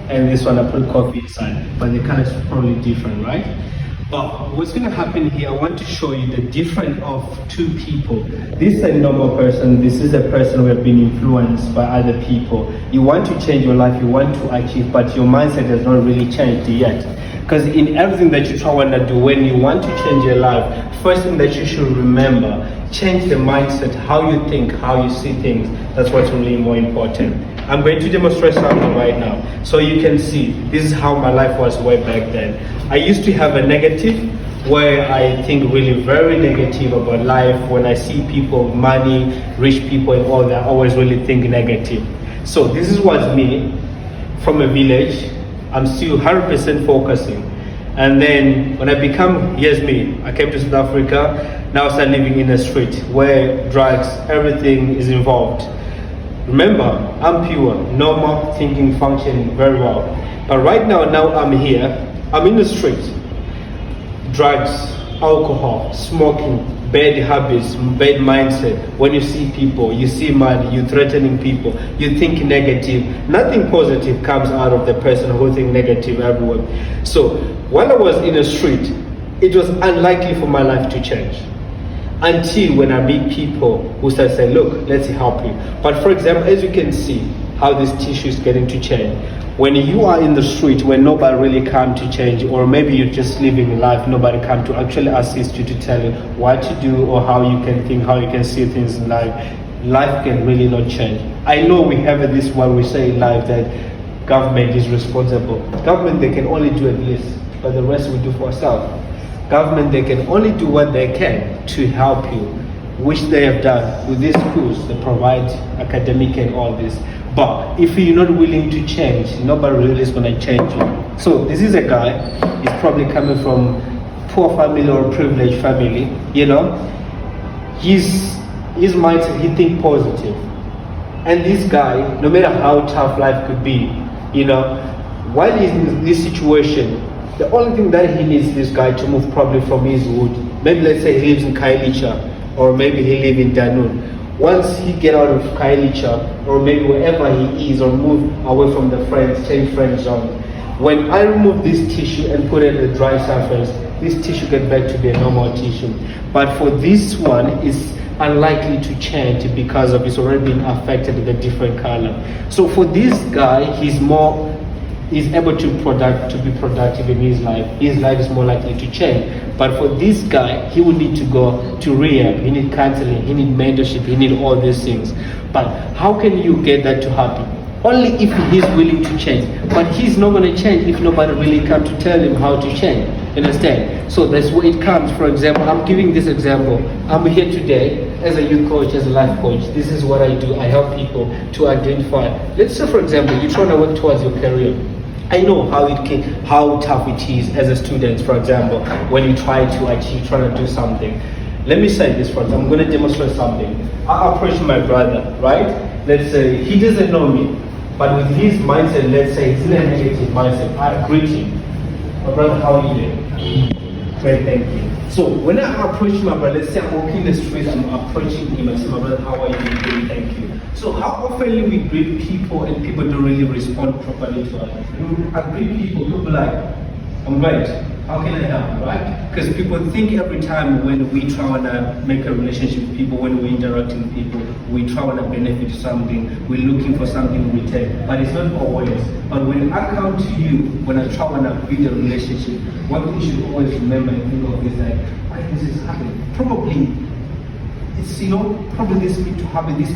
and this one I put coffee inside, but the color is probably different, right? But what's going to happen here, I want to show you the difference of two people. This is a normal person, this is a person who has been influenced by other people. You want to change your life, you want to achieve, but your mindset has not really changed yet. Because in everything that you try to do, when you want to change your life, first thing that you should remember, change the mindset, how you think, how you see things. That's what's really more important. I'm going to demonstrate something right now. So you can see, this is how my life was way back then. I used to have a negative, where I think really very negative about life. When I see people, money, rich people and all that, I always really think negative. So this is what's me, from a village. I'm still 100% focusing. And then when I become, here's me, I came to South Africa, now I start living in a street where drugs, everything is involved. Remember, I'm pure, normal, thinking, functioning very well. But right now I'm here, I'm in the street. Drugs, alcohol, smoking, bad habits, bad mindset. When you see people, you see money, you're threatening people, you think negative. Nothing positive comes out of the person who thinks negative everywhere. So while I was in the street, it was unlikely for my life to change. Until when I meet people who start saying, look, let's help you. But for example, as you can see, how this tissue is getting to change. When you are in the street, when nobody really come to change, or maybe you're just living life, nobody come to actually assist you to tell you what to do or how you can think, how you can see things in life, life can really not change. I know we have this what we say in life that government is responsible. Government, they can only do at least, but the rest we do for ourselves. Government, they can only do what they can to help you, which they have done with these schools. They provide academic and all this. But if you're not willing to change, nobody really is going to change you. So this is a guy, he's probably coming from poor family or privileged family, you know. His mindset, he think positive. And this guy, no matter how tough life could be, you know, while he's in this situation, the only thing that he needs this guy to move probably from his wood. Maybe let's say he lives in Kailicha, or maybe he lives in Danun. Once he get out of Kailicha, or maybe wherever he is, or move away from the friends, change friend zone. When I remove this tissue and put it in the dry surface, this tissue get back to be a normal tissue. But for this one, it's unlikely to change because of it's already been affected with a different color. So for this guy, he's able to be productive in his life. His life is more likely to change. But for this guy, he will need to go to rehab, he need counseling, he need mentorship, he need all these things. But how can you get that to happen? Only if he's willing to change. But he's not going to change if nobody really comes to tell him how to change. Understand? So that's where it comes. For example, I'm giving this example. I'm here today as a youth coach, as a life coach. This is what I do. I help people to identify. Let's say, for example, you're trying to work towards your career. I know how tough it is as a student, for example, when you try to do something. Let me say this first. I'm going to demonstrate something. I approach my brother, right? Let's say he doesn't know me, but with his mindset, let's say he's in a negative mindset, I greet him. My brother, how are you doing? Great, thank you. So when I approach my brother, let's say I'm walking the street, I'm approaching him, I say, my brother, how are you doing? Thank you. So how often we greet people and people don't really respond properly to us? I greet people like, I'm great, how can I help, right? Because people think every time when we try to make a relationship with people, when we interact with people, we try to benefit something, we're looking for something in return, but it's not always. But when I come to you, when I try to build a relationship, one thing you should always remember and think of is like, why this is happening? Probably it's, you know, probably this need to happen, this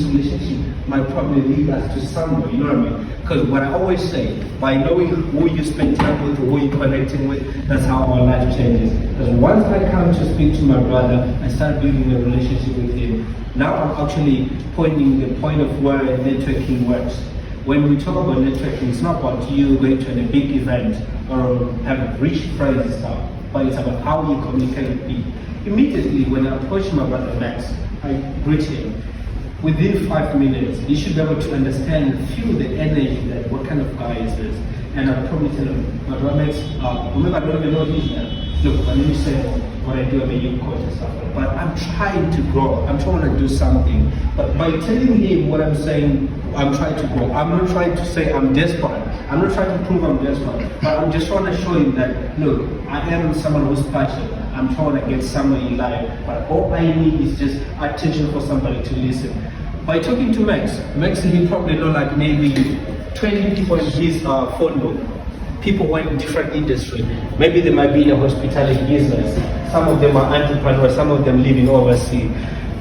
relationship might probably lead us to somewhere, you know what I mean? Because what I always say, by knowing who you spend time with, who you're connecting with, that's how our life changes. Because once I come to speak to my brother, I start building a relationship with him. Now I'm actually pointing the point of where networking works. When we talk about networking, it's not about you going to a big event or having rich friends and stuff, but it's about how you communicate with people. Immediately when I approach my brother Max, I greet him. Within 5 minutes, you should be able to understand and feel the energy that what kind of guy is this. And I'll probably tell him, my brother Max, remember I don't even know his name. Look, my name is Saymore. What I do, I'm a youth coach and stuff. But I'm trying to grow. I'm trying to do something. But by telling him what I'm saying, I'm trying to grow. I'm not trying to say I'm desperate. I'm not trying to prove I'm desperate, but I'm just trying to show you that, look, I am someone who's passionate. I'm trying to get somewhere in life, but all I need is just attention for somebody to listen. By talking to Max, he probably know like maybe 20 people in his phone book. People work in different industry. Maybe they might be in a hospitality business. Some of them are entrepreneurs, some of them living overseas.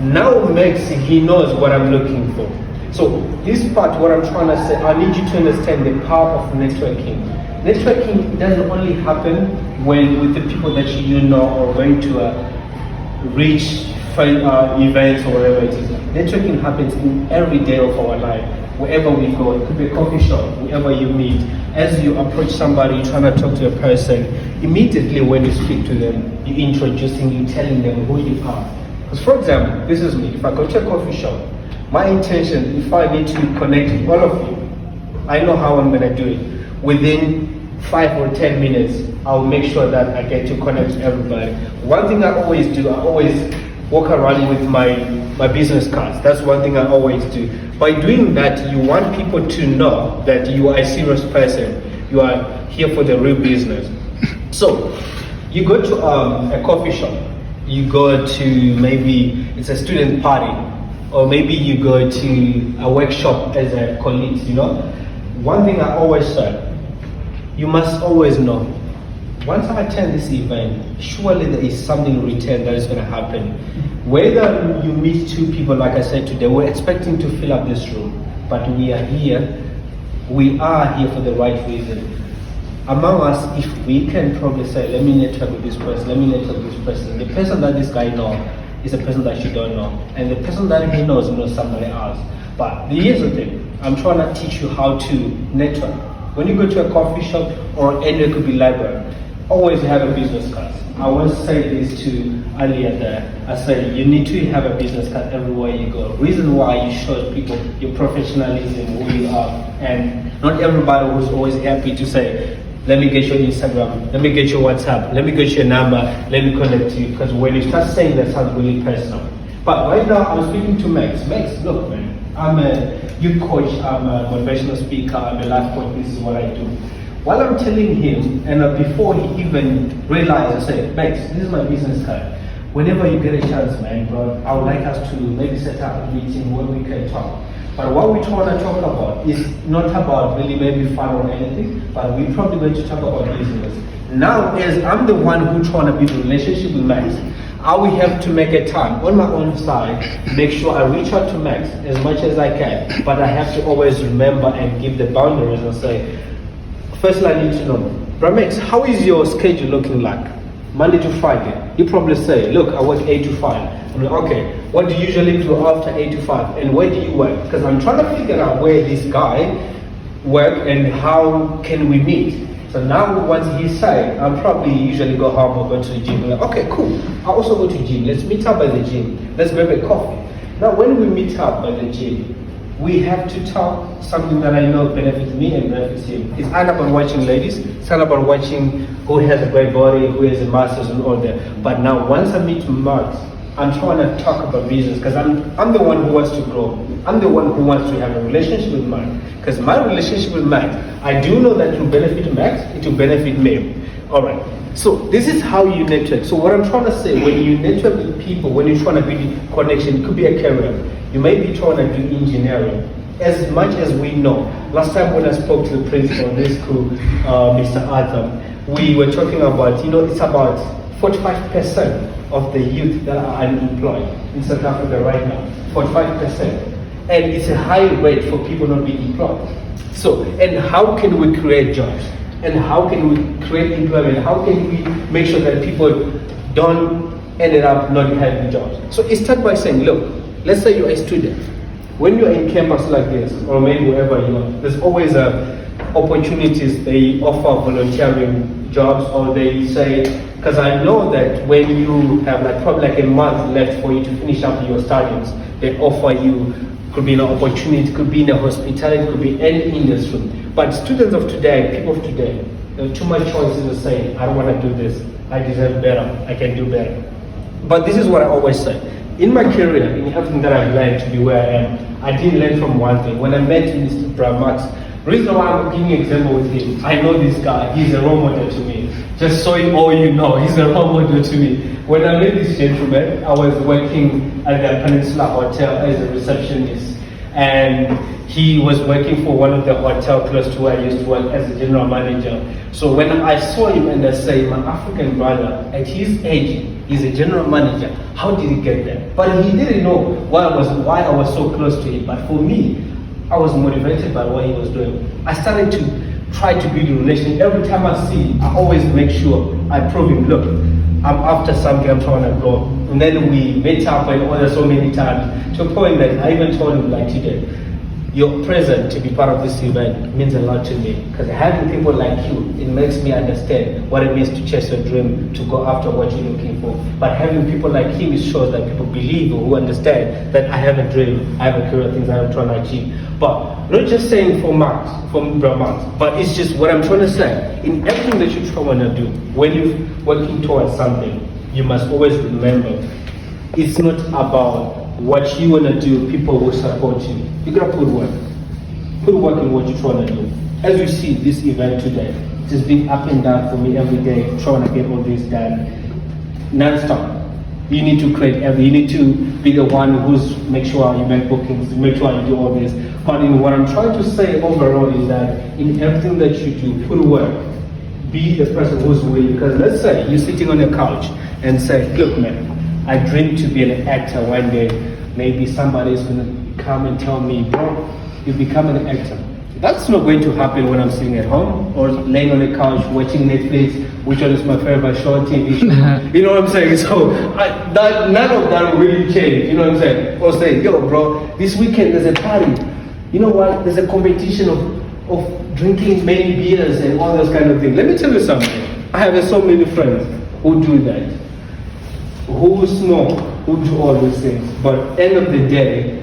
Now Max, he knows what I'm looking for. So this part, what I'm trying to say, I need you to understand the power of networking. Networking doesn't only happen when with the people that you know or going to reach events or whatever it is. Networking happens in every day of our life. Wherever we go, it could be a coffee shop, wherever you meet. As you approach somebody, you're trying to talk to a person, immediately when you speak to them, you're introducing, you're telling them who you are. Because for example, this is me. If I go to a coffee shop, my intention, if I need to connect with all of you, I know how I'm going to do it. Within 5 or 10 minutes, I'll make sure that I get to connect with everybody. One thing I always do, I always walk around with my business cards. That's one thing I always do. By doing that, you want people to know that you are a serious person. You are here for the real business. So, you go to a coffee shop. You go to maybe it's a student party, or maybe you go to a workshop as a colleague. You know, one thing I always say, you must always know. Once I attend this event, surely there is something in return that is going to happen. Whether you meet two people, like I said today, we're expecting to fill up this room, but we are here for the right reason. Among us, if we can probably say, let me network with this person, let me network with this person, the person that this guy knows is a person that you don't know, and the person that he knows somebody else. But here's the thing, I'm trying to teach you how to network. When you go to a coffee shop or anywhere, could be library, always have a business card. I always say this to earlier there. I say you need to have a business card everywhere you go. Reason why you show people your professionalism, who you are, and not everybody who's always happy to say, let me get your Instagram, let me get your WhatsApp, let me get your number, let me connect you. Because when you start saying that, sounds really personal. But right now I'm speaking to Max. Max, look man, I'm a youth coach, I'm a motivational speaker, I'm a life coach, this is what I do. While I'm telling him, and before he even realized, I said, Max, this is my business card. Whenever you get a chance, man, bro, I would like us to maybe set up a meeting where we can talk. But what we're trying to talk about is not about really maybe fun or anything, but we're probably going to talk about business. Now, as I'm the one who's trying to build a relationship with Max, I will have to make a time on my own side, make sure I reach out to Max as much as I can, but I have to always remember and give the boundaries and say, first I need to know, bro Max, how is your schedule looking like? Monday to Friday. You probably say, look, I work 8 to 5. I'm like, okay, what do you usually do after 8 to 5? And where do you work? Because I'm trying to figure out where this guy works and how can we meet. So now once he say, I'll probably usually go home or go to the gym. I'm like, okay, cool. I also go to gym. Let's meet up by the gym. Let's grab a coffee. Now when we meet up by the gym, we have to talk something that I know benefits me and benefits him. It's not about watching ladies, it's not about watching who has a great body, who has a masters and all that. But now once I meet Max, I'm trying to talk about business because I'm the one who wants to grow. I'm the one who wants to have a relationship with Max. Because my relationship with Max, I do know that it will benefit Max, it will benefit me. Alright, so this is how you network. So what I'm trying to say, when you network with people, when you're trying to build connection, it could be a career. You may be trying to do engineering. As much as we know, last time when I spoke to the principal of this school, Mr. Arthur, we were talking about, it's about 45% of the youth that are unemployed in South Africa right now. 45%. And it's a high rate for people not being employed. So, and how can we create jobs? And how can we create employment? How can we make sure that people don't end up not having jobs? So it starts by saying, look, let's say you're a student. When you're in campus like this, or maybe wherever you are, there's always opportunities. They offer volunteering jobs, or they say, because I know that when you have probably a month left for you to finish up your studies, they offer you, could be an opportunity, could be in a hospitality, could be any industry. But students of today, people of today, there are too much choices of saying, I don't want to do this, I deserve better, I can do better. But this is what I always say. In my career, in everything that I've learned to be where I am, I didn't learn from one thing. When I met Mr. Max, Reason why I'm giving an example with him, I know this guy, he's a role model to me. Just so you all you know, he's a role model to me. When I met this gentleman, I was working at the Peninsula Hotel as a receptionist. And he was working for one of the hotels close to where I used to work as a general manager. So when I saw him and I say, my African brother, at his age, he's a general manager, how did he get there? But he didn't know why I was so close to him. But for me, I was motivated by what he was doing. I started to try to build a relationship. Every time I see him, I always make sure I prove him, look, I'm after something, I'm trying to grow. And then we met up and ordered so many times to a point that I even told him, like today, your presence to be part of this event means a lot to me, because having people like you, it makes me understand what it means to chase your dream, to go after what you're looking for. But having people like him, it shows that people believe or who understand that I have a dream, I have a career, things I'm trying to achieve. But not just saying for marks, but it's just what I'm trying to say. In everything that you try to do, when you're working towards something, you must always remember, it's not about what you want to do, people will support you. You gotta put work. Put work in what you're trying to do. As you see this event today, it has been up and down for me every day, trying to get all this done non-stop. You need to create you need to be the one who's make sure you make bookings, make sure you do all this. But in what I'm trying to say overall is that in everything that you do, put work. Be the person who's willing. Because let's say you're sitting on your couch and say, look man, I dream to be an actor one day. Maybe somebody is going to come and tell me, bro, you become an actor. That's not going to happen when I'm sitting at home or laying on the couch watching Netflix, which one is my favorite show, TV show. You know what I'm saying? So none of that will really change. You know what I'm saying? Or say, yo, bro, this weekend there's a party. You know what? There's a competition of drinking many beers and all those kind of things. Let me tell you something. I have so many friends who do that, who smoke, who do all these things. But end of the day,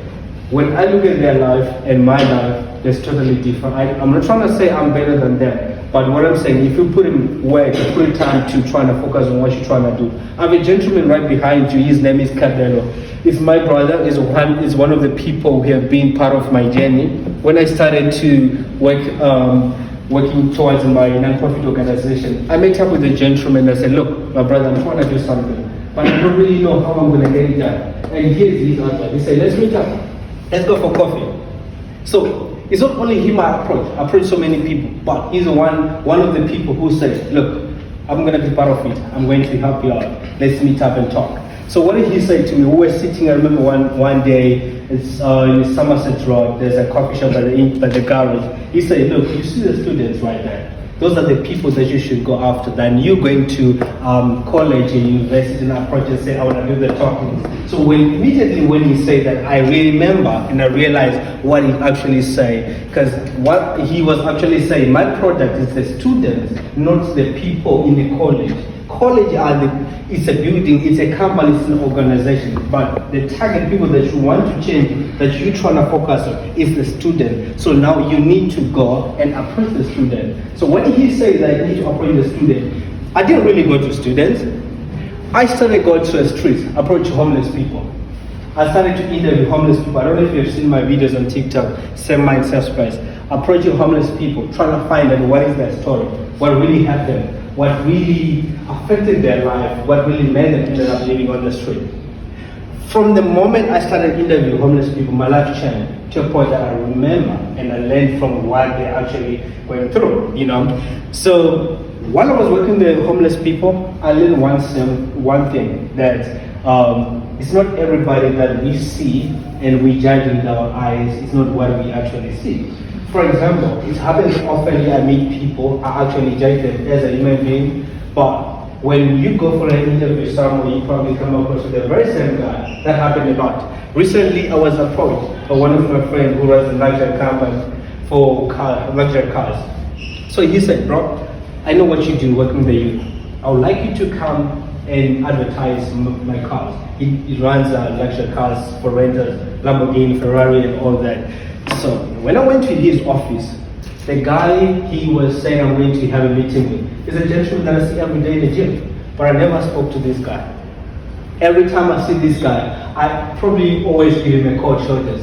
when I look at their life and my life, it's totally different. I'm not trying to say I'm better than them, but what I'm saying, if you put in work, you put in time to try to focus on what you're trying to do. I have a gentleman right behind you, his name is Cadelo. It's my brother, is one of the people who have been part of my journey. When I started to work, working towards my non-profit organization, I met up with a gentleman and I said, look, my brother, I'm trying to do something, but I don't really know how I'm going to get it done. And here's his answer. He said, let's meet up. Let's go for coffee. So it's not only him I approach so many people, but he's one of the people who said, look, I'm going to be part of it. I'm going to help you out. Let's meet up and talk. So what did he say to me? We were sitting, I remember one day, it's in Somerset Road, there's a coffee shop by the garage. He said, look, you see the students right there? Those are the people that you should go after. Then you're going to college and university and approach and say, I want to do the talking. So immediately when he said that, I remember and I realized what he actually said. Because what he was actually saying, my product is the students, not the people in the college. College it's a building, it's a company, it's an organization. But the target people that you want to change, that you're trying to focus on, is the student. So now you need to go and approach the student. So when he said that you need to approach the student, I didn't really go to students. I started going to the streets, approach homeless people. I started to interview homeless people. I don't know if you've seen my videos on TikTok, same mind, same price. Approaching homeless people, trying to find out what is their story, what really happened, what really affected their life, what really made them end up living on the street. From the moment I started interviewing homeless people, my life changed to a point that I remember and I learned from what they actually went through, you know. So while I was working with homeless people, I learned one thing, that it's not everybody that we see and we judge with our eyes, it's not what we actually see. For example, it happens often I meet people, I actually judge them as a human being, but when you go for an interview somewhere, you probably come across with the very same guy. That happened a lot. Recently, I was approached by one of my friends who runs a luxury company for luxury cars. So he said, bro, I know what you do working with the youth. I would like you to come and advertise my cars. He runs luxury cars for renters, Lamborghini, Ferrari, and all that. So when I went to his office, the guy he was saying I'm going to have a meeting with is a gentleman that I see every day in the gym, but I never spoke to this guy. Every time I see this guy, I probably always give him a cold shoulders.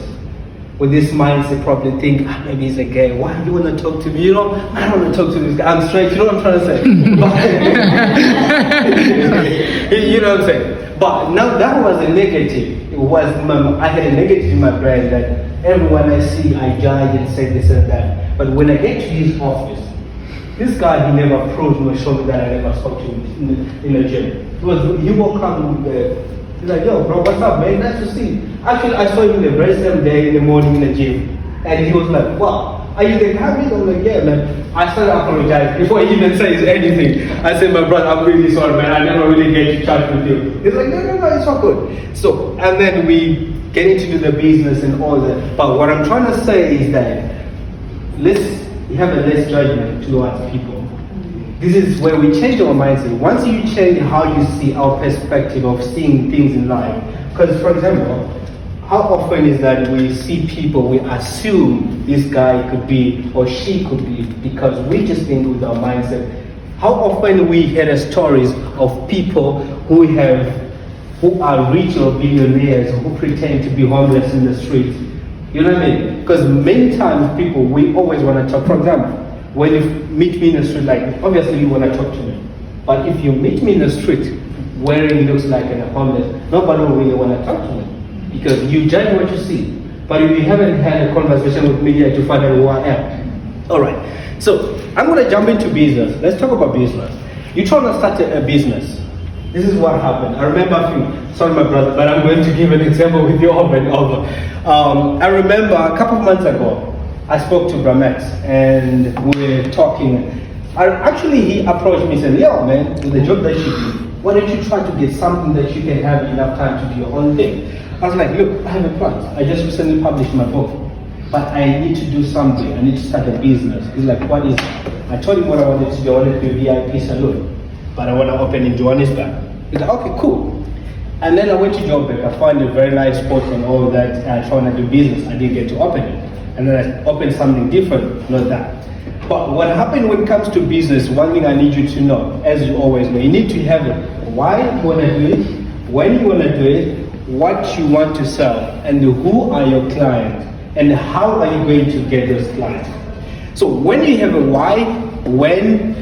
with this mindset probably think, maybe he's a gay. Why do you want to talk to me? You know, I don't want to talk to this guy. I'm straight. You know what I'm trying to say? You know what I'm saying? But now that was a negative. I had a negative in my brain that everyone I see, I judge and say this and that. But when I get to his office, this guy, he never approached me or showed me that I never spoke to him in the gym. He walked out with he's like, yo, bro, what's up, man? Nice to see you. Actually, I saw him the very same day in the morning in the gym. And he was like, wow, are you the guy? I'm like, yeah, man. I started apologizing before he even says anything. I said, my brother, I'm really sorry, man. I never really get to chat with you. He's like, no, it's all good. So, and then we get into the business and all that. But what I'm trying to say is that you have a less judgment towards people. This is where we change our mindset. Once you change how you see our perspective of seeing things in life. Because, for example, how often is that we see people, we assume this guy could be or she could be because we just think with our mindset. How often we hear stories of people who are rich or billionaires who pretend to be homeless in the street. You know what I mean? Because many times people, we always want to talk. For example, when you meet me in the street, like obviously you want to talk to me. But if you meet me in the street wearing looks like a homeless, nobody will really want to talk to me because you judge what you see. But if you haven't had a conversation with me yet to find out who I am. All right. So I'm going to jump into business. Let's talk about business. You're trying to start a business. This is what happened. I remember sorry my brother, but I'm going to give an example with you over and over. I remember a couple of months ago, I spoke to Bramex and we were talking. He approached me and said, yo man, with the job that you do, why don't you try to get something that you can have enough time to do your own thing? I was like, look, I have a plan. I just recently published my book, but I need to do something. I need to start a business. He's like, what is it? I told him what I wanted to do. I wanted to do a VIP salon, but I want to open in Johannesburg. He's like, okay, cool. And then I went to Joburg. I found a very nice spot and all that. Trying to do business. I didn't get to open it. And then I opened something different, not that. But what happened when it comes to business, one thing I need you to know, as you always know, you need to have it. Why you want to do it, when you want to do it, what you want to sell, and who are your clients, and how are you going to get those clients. So when you have a why, when,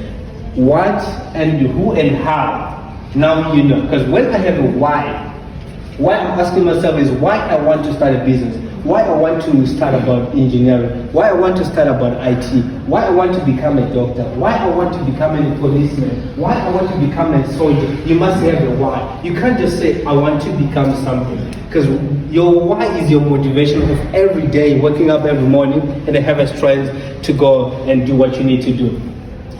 what, and who and how, now you know. Because when I have a why I'm asking myself is why I want to start a business, why I want to start about engineering, why I want to start about IT, why I want to become a doctor, why I want to become a policeman, why I want to become a soldier. You must have a why. You can't just say, I want to become something. Because your why is your motivation of every day, waking up every morning and have a strength to go and do what you need to do.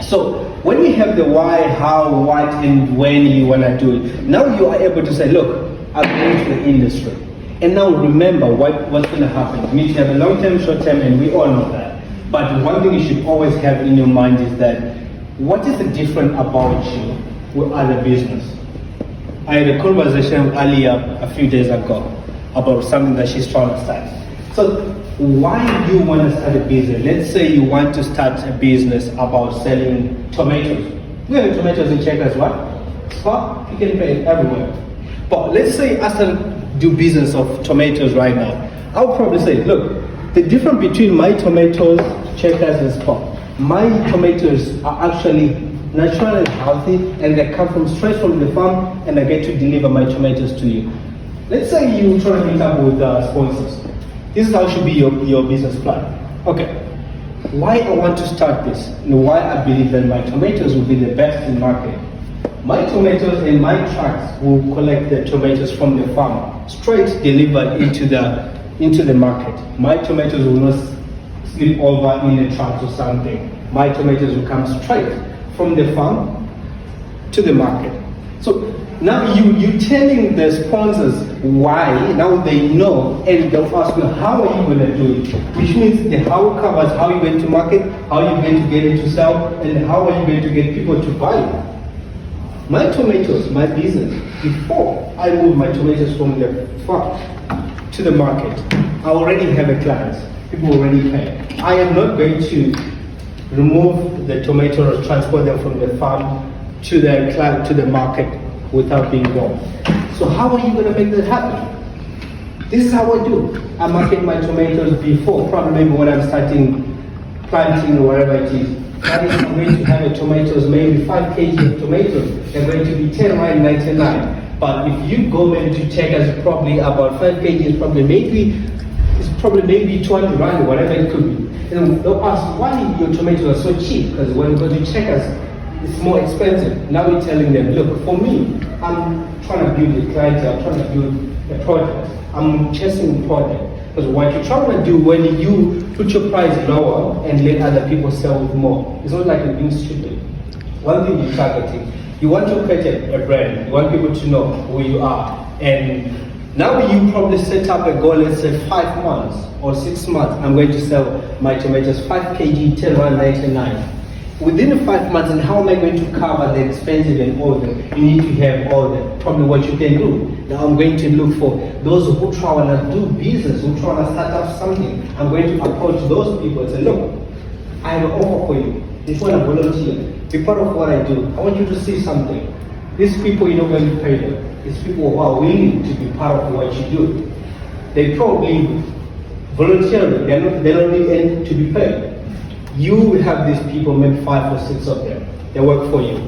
So when you have the why, how, what, and when you want to do it, now you are able to say, look, I'm going to the industry. And now remember what's going to happen. You need to have a long-term, short-term, and we all know that. But one thing you should always have in your mind is that what is the different about you with other business? I had a conversation with Alia a few days ago about something that she's trying to start. So why do you want to start a business? Let's say you want to start a business about selling tomatoes. We have tomatoes in Checkers, what? Spot, you can pay it everywhere. But let's say I do business of tomatoes right now. I'll probably say, look, the difference between my tomatoes, Checkers, and Spot. My tomatoes are actually natural and healthy, and they come straight from the farm, and I get to deliver my tomatoes to you. Let's say you try to meet up with sponsors. This is how should be your business plan. Okay, why I want to start this, and why I believe that my tomatoes will be the best in market. My tomatoes and my trucks will collect the tomatoes from the farm, straight delivered into the market. My tomatoes will not slip over in a truck or something. My tomatoes will come straight from the farm to the market. So now you're telling the sponsors why, now they know, and they'll ask you, how are you going to do it? Which means the how covers how you're going to market, how you're going to get it to sell, and how are you going to get people to buy it. My tomatoes, my business, before I move my tomatoes from the farm to the market, I already have a client. People already pay. I am not going to remove the tomatoes or transport them from the farm to the client, to the market without being gone. So how are you going to make that happen? This is how I do. I market my tomatoes before, probably maybe when I'm starting planting or whatever it is. That is, I'm going to have a tomatoes, maybe 5 kg of tomatoes. They're going to be 10.99. But if you go maybe to Checkers, probably about 5 kg is probably maybe 200 rand or whatever it could be. And they'll ask why your tomatoes are so cheap, because when you go to Checkers, it's more expensive. Now we're telling them, look, for me, I'm trying to build a clientele, I'm trying to build a product. I'm chasing product. Because what you're trying to do when you put your price lower and let other people sell with more, it's not like you're being stupid. One thing you're targeting, you want to create a brand, you want people to know who you are. And now you probably set up a goal, let's say 5 months or 6 months, I'm going to sell my tomatoes 5 kg, 10.99. Within the 5 months, and how am I going to cover the expensive and all that? You need to have all that. Probably what you can do. Now I'm going to look for those who try to do business, who try to start up something. I'm going to approach those people and say, look, I have an offer for you. If you want to volunteer, be part of what I do. I want you to see something. These people, you're not going to pay them. These people who are willing to be part of what you do. They probably voluntarily, they don't need any to be paid. You will have these people, maybe 5 or 6 of them. They work for you.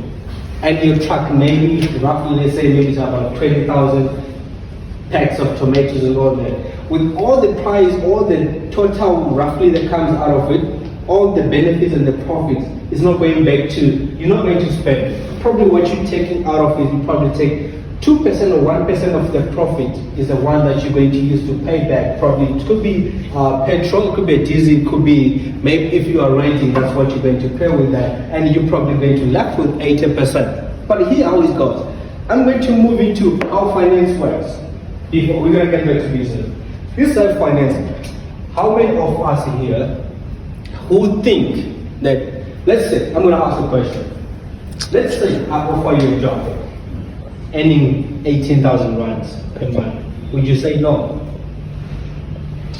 And your truck maybe, roughly, let's say maybe it's about 20,000 packs of tomatoes and all that. With all the price, all the total roughly that comes out of it, all the benefits and the profits is not going back to, you're not going to spend. Probably what you're taking out of it, you probably take 2% or 1% of the profit is the one that you're going to use to pay back. Probably it could be petrol, it could be a diesel, it could be maybe if you are renting, that's what you're going to pay with that, and you're probably going to left with 80%. But here how it goes. I'm going to move into how finance works. Before we're going to get back to business. This self-financing. How many of us here who think that, let's say, I'm going to ask a question. Let's say I offer you a job earning 18,000 rands per month. Would you say no?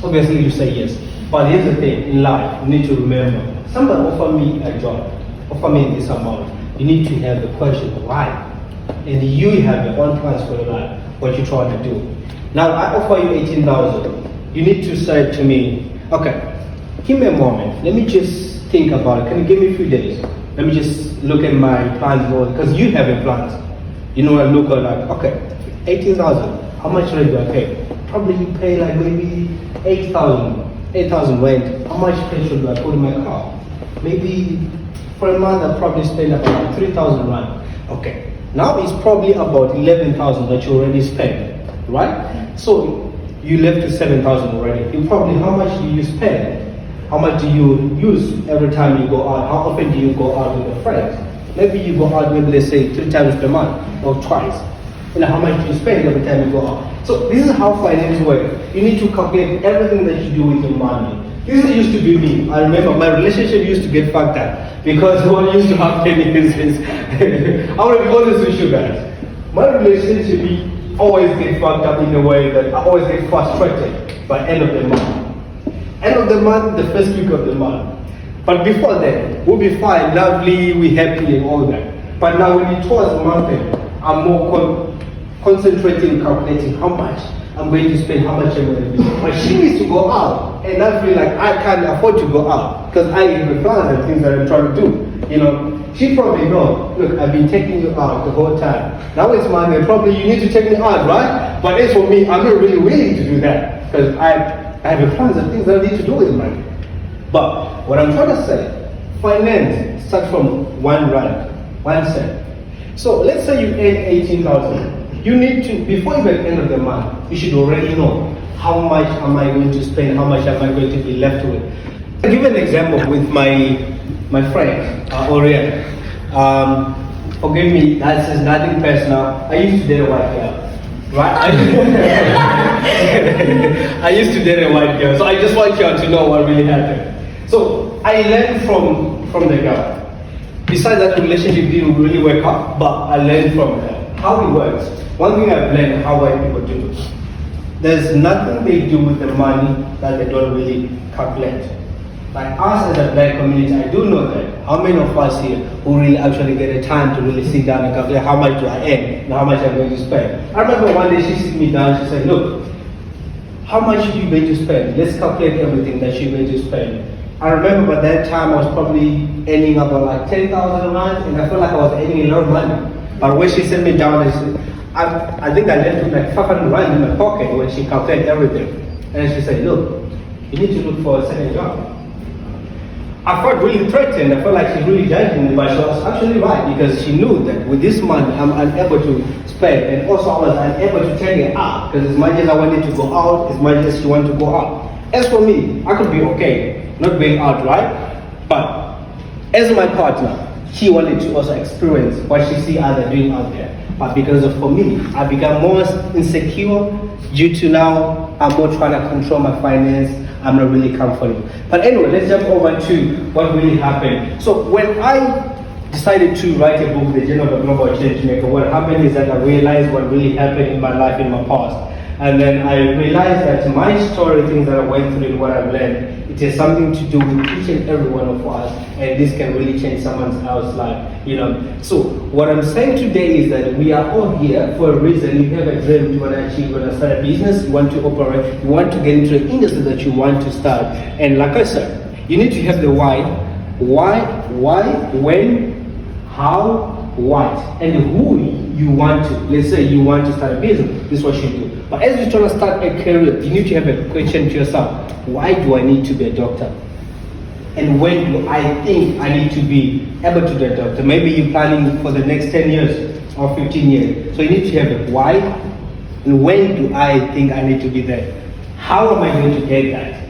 Obviously you say yes. But here's the thing, in life, you need to remember, somebody offer me a job, offer me this amount. You need to have the question, why? And you have your own plans for your life, what you're trying to do. Now I offer you 18,000. You need to say to me, okay, give me a moment. Let me just think about it. Can you give me a few days? Let me just look at my plans, because you have your plans. You know, I look at like, okay, 18,000, how much rent do I pay? Probably you pay like maybe 8,000 rent. How much petrol do I put in my car? Maybe for a month I probably spend about 3,000 rand. Okay, now it's probably about 11,000 that you already spent, right? So you left to 7,000 already. You probably, how much do you spend? How much do you use every time you go out? How often do you go out with your friends? Maybe you go out, maybe let's say 3 times per month or twice. And how much do you spend every time you go out? So this is how finance works. You need to calculate everything that you do with your money. This used to be me. I remember my relationship used to get fucked up because what used to happen is I want to be honest with you guys. My relationship always get fucked up in a way that I always get frustrated by end of the month. End of the month, the first week of the month. But before that, we'll be fine, lovely, we happy and all that. But now when it was month end, I'm more concentrating, calculating how much I'm going to spend, how much I'm going to do. But she needs to go out, and I feel like I can't afford to go out because I have the plans and things that I'm trying to do. You know, she probably knows, look, I've been taking you out the whole time. Now it's Monday, probably you need to take me out, right? But as for me, I'm not really willing to do that because I have the plans and things that I need to do with money. But what I'm trying to say, finance starts from 1 rand, 1 cent. So let's say you earn 18,000. You need to, before even the end of the month, you should already know how much am I going to spend, how much am I going to be left with. I'll give an example with my friend, Orion. Forgive me, that is nothing personal. I used to date a white girl. Right? I used to date a white girl, so I just want you to know what really happened. So I learned from the girl. Besides that, relationship didn't really work out, but I learned from her how it works. One thing I've learned how white people do. There's nothing they do with the money that they don't really calculate. Like us as a black community, I do know that. How many of us here who really actually get a time to really sit down and calculate how much do I earn and how much I'm going to spend? I remember one day she sit me down, she said, look, how much are you going to spend? Let's calculate everything that you're going to spend. I remember by that time I was probably earning about like 10,000 rand, and I felt like I was earning a lot of money. But when she sent me down, I think I left with like 500 rand in my pocket when she calculated everything. And she said, look, you need to look for a second job. I felt really threatened. I felt like she's really judging me, but she was actually right, because she knew that with this money I'm unable to spend, and also I was unable to take her out, because as much as I wanted to go out, as much as she wanted to go out. As for me, I could be okay not being out, right? But as my partner, she wanted to also experience what she see others doing out there. But because of, for me, I become more insecure due to now I'm more trying to control my finance. I'm not really comfortable. But anyway, let's jump over to what really happened. So when I decided to write a book, The Journey of a Global Changemaker, what happened is that I realized what really happened in my life in my past. And then I realized that my story, things that I went through and what I've learned, it has something to do with each and every one of us, and this can really change someone else's life, you know. So what I'm saying today is that we are all here for a reason. You have a dream, you want to achieve, you want to start a business, you want to operate, you want to get into an industry that you want to start. And like I said, you need to have the why, when, how, what, and who you want to. Let's say you want to start a business, this is what you do. But as you're trying to start a career, you need to have a question to yourself: why do I need to be a doctor? And when do I think I need to be able to be a doctor? Maybe you're planning for the next 10 years or 15 years. So you need to have a why, and when do I think I need to be there? How am I going to get that?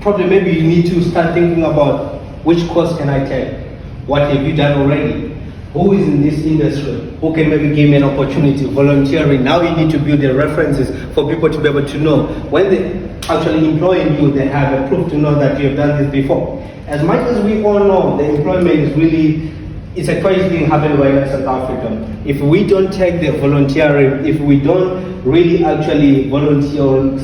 Probably maybe you need to start thinking about which course can I take? What have you done already? Who is in this industry? Who can maybe give me an opportunity? Volunteering. Now you need to build the references for people to be able to know. When they actually employing you, they have a proof to know that you have done this before. As much as we all know, the employment is really, it's a crazy thing happening right now in South Africa. If we don't take the volunteering, if we don't really actually volunteer,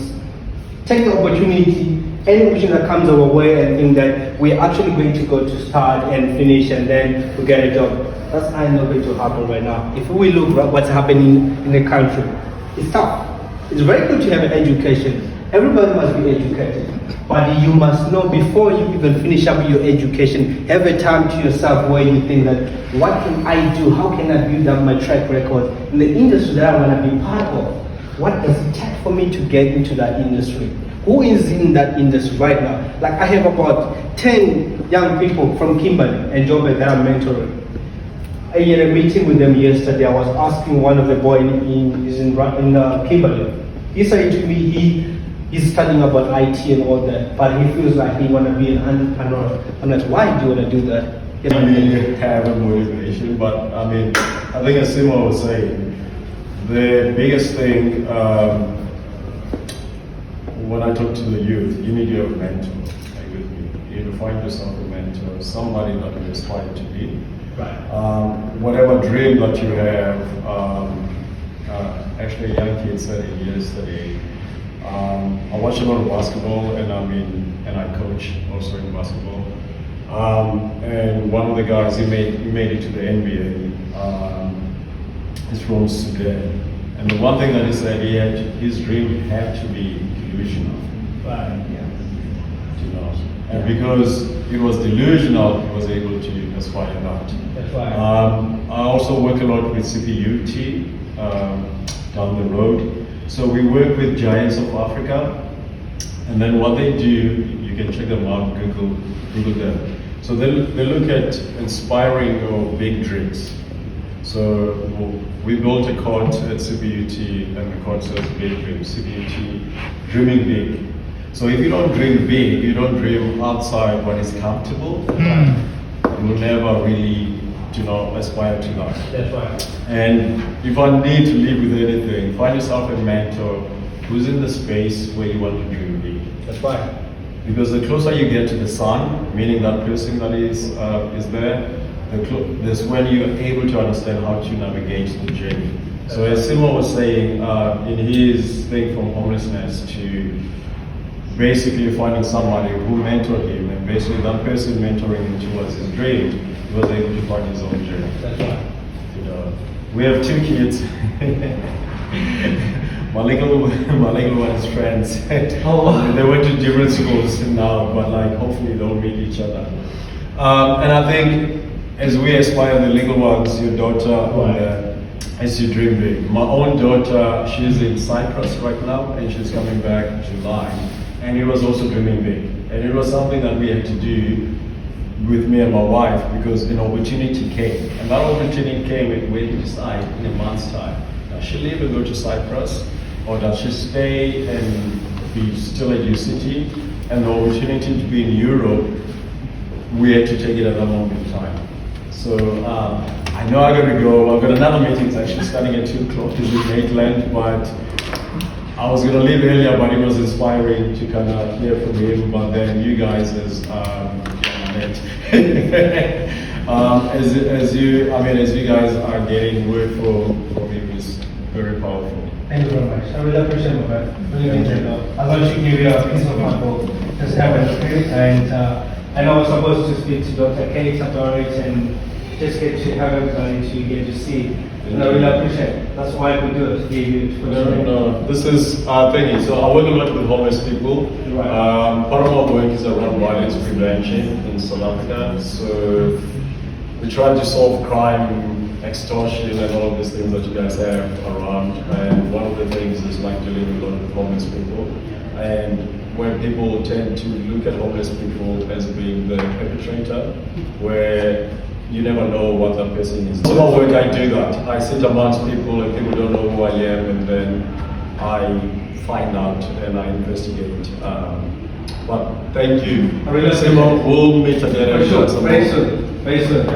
take the opportunity, any opportunity that comes our way, and think that we're actually going to go to start and finish and then we get a job. That's not going to happen right now. If we look at what's happening in the country, it's tough. It's very good to have an education. Everybody must be educated. But you must know before you even finish up your education, have a time to yourself where you think that, what can I do? How can I build up my track record in the industry that I want to be part of? What does it take for me to get into that industry? Who is in that industry right now? Like I have about 10 young people from Kimberley and Joburg that I'm mentoring. I had a meeting with them yesterday. I was asking one of the boys in Kimberley. He said to me he's studying about IT and all that, but he feels like he want to be an entrepreneur. I'm like, why do you want to do that? I mean, you have a motivation, but I mean, I think as Saymore was saying, the biggest thing when I talk to the youth, you need to have a mentor. Like with me, you need to find yourself a mentor, somebody that you aspire to be. Right. Whatever dream that you have, actually a young kid said it yesterday. I watch a lot of basketball, and I coach also in basketball. And one of the guys, he made it to the NBA. He's from Sudan, and the one thing that he said, his dream had to be delusional. Right. Yeah. You know, and because it was delusional, he was able to aspire that. That's right. I also work a lot with CPUT down the road. So we work with giants of Africa, and then what they do, you can check them out, Google them. So they look at inspiring or big dreams. So we built a court at CPUT, and the court says big dreams, CPUT, dreaming big. So if you don't dream big, you don't dream outside what is comfortable, you will never really aspire to that. That's right. And if I need to live with anything, find yourself a mentor who's in the space where you want to dream big. That's right. Because the closer you get to the sun, meaning that person that is there, that's when you're able to understand how to navigate the journey. So as Saymore was saying, in his thing from homelessness to basically finding somebody who mentored him, and basically that person mentoring him towards his dream, he was able to find his own journey. That's right. We have 2 kids. my legal one's friends. Oh. They went to different schools now, but like hopefully they'll meet each other. And I think as we aspire the legal ones, your daughter, as you dream big. My own daughter, she's in Cyprus right now, and she's coming back July. And he was also dreaming big. And it was something that we had to do with me and my wife because an opportunity came. And that opportunity came when we decide in a month's time. Does she leave and go to Cyprus? Or does she stay and be still at UCT? And the opportunity to be in Europe, we had to take it at that moment in time. So I know I gotta go. I've got another meeting. It's actually starting at 2 o'clock. It's in Maitland, but I was gonna leave earlier, but it was inspiring to kind of hear from him. But then you guys, as you guys are getting word from him, is very powerful. Thank you very much. I really appreciate it, man. Really enjoyed it. I want to give you a piece of my book. Just have a look at it. And I know I was supposed to speak to Dr. Kate about it and just get to have everybody to get to see. And I really appreciate it. That's why we do it, give you No. This is thank you. So I work a lot with homeless people. Right. Part of my work is around violence prevention in South Africa. So we try to solve crime, extortion, and all of these things that you guys have around. And one of the things is like dealing with a lot of homeless people. And where people tend to look at homeless people as being the perpetrator, where you never know what that person is. In my work, I do that. I sit amongst people and people don't know who I am, and then I find out and I investigate. But thank you. I really Saymore, we'll meet again. For sure, very soon. Very soon.